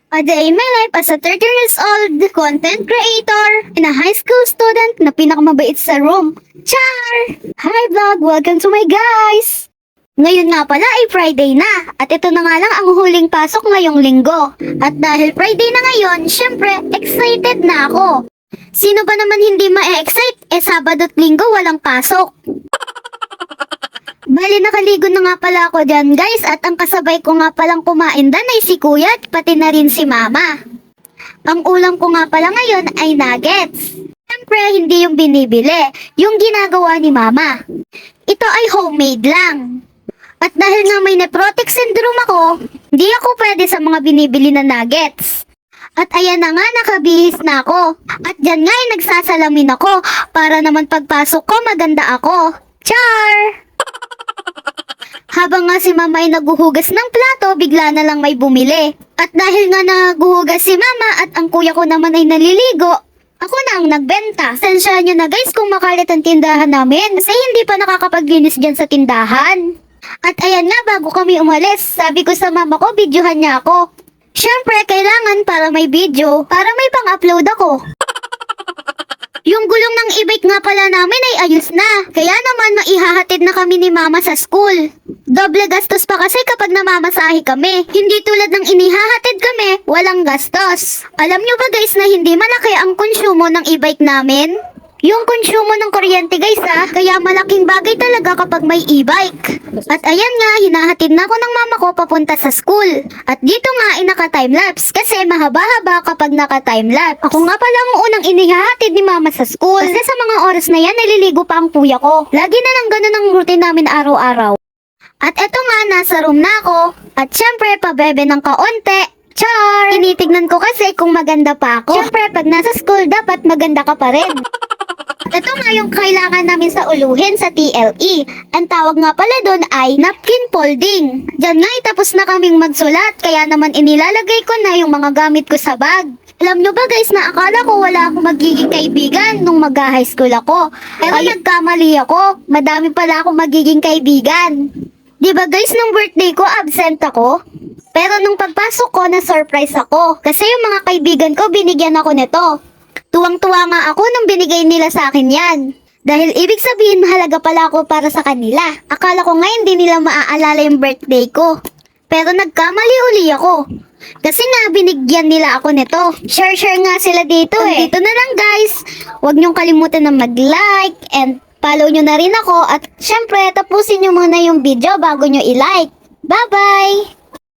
A day in my life as a 13 years old content creator and a high school student na pinakamabait sa room. Char! Hi vlog! Welcome to my guys! Ngayon nga pala ay Friday na at ito na nga lang ang huling pasok ngayong linggo. At dahil Friday na ngayon, syempre excited na ako. Sino ba naman hindi ma-excite? Sabado at linggo walang pasok. Bali nakaligo na nga pala ako dyan guys at ang kasabay ko nga palang kumain dan ay si kuya at pati na rin si mama. Ang ulam ko nga pala ngayon ay nuggets. Siyempre hindi yung binibili, yung ginagawa ni mama. Ito ay homemade lang. At dahil nga may nephrotic syndrome ako, hindi ako pwede sa mga binibili na nuggets. At ayan na nga, nakabihis na ako. At dyan nga ay nagsasalamin ako para naman pagpasok ko maganda ako. Char! Habang nga si mama ay naguhugas ng plato, bigla na lang may bumili. At dahil nga naguhugas si mama at ang kuya ko naman ay naliligo, ako na ang nagbenta. Sensyahan nyo na guys kung makalit ang tindahan namin kasi hindi pa nakakapaglinis dyan sa tindahan. At ayan nga, bago kami umalis, sabi ko sa mama ko, videohan niya ako. Syempre, kailangan para may video, para may pang-upload ako. Yung gulong ng e-bike nga pala namin ay ayos na. Kaya naman maihahatid na kami ni mama sa school. Doble gastos pa kasi kapag namamasahe kami. Hindi tulad ng inihahatid kami, walang gastos. Alam nyo ba guys na hindi malaki ang konsumo ng e-bike namin? Yung konsumo ng kuryente guys kaya malaking bagay talaga kapag may e-bike. At ayan nga, hinahatid na ako ng mama ko papunta sa school. At dito nga ay naka-timelapse kasi mahaba-haba kapag naka-timelapse. Ako nga pala ang unang inihahatid ni mama sa school. Kasi sa mga oras na yan, naliligo pa ang kuya ko. Lagi na lang ganun ang routine namin araw-araw. At eto nga, nasa room na ako. At syempre, pabebe ng kaunti. Char! Tinitignan ko kasi kung maganda pa ako. Syempre, pag nasa school, dapat maganda ka pa rin. Ito nga yung kailangan namin sa uluhin sa TLE. Ang tawag nga pala doon ay napkin folding. Diyan nga tapos na kaming magsulat, kaya naman inilalagay ko na yung mga gamit ko sa bag. Alam nyo ba guys na akala ko wala akong magiging kaibigan nung mag-high school ako. Pero nagkamali ako, madami pala akong magiging kaibigan. Diba guys, nung birthday ko absent ako? Pero nung pagpasok ko, na-surprise ako. Kasi yung mga kaibigan ko, binigyan ako nito. Tuwang-tuwa nga ako nung binigay nila sa akin yan. Dahil ibig sabihin mahalaga pala ako para sa kanila. Akala ko nga hindi nila maaalala yung birthday ko. Pero nagkamali uli ako. Kasi nga binigyan nila ako nito. Share nga sila dito Dito na lang guys. Huwag niyong kalimutan na mag-like and follow nyo na rin ako. At syempre tapusin nyo muna yung video bago nyo i-like. Bye-bye!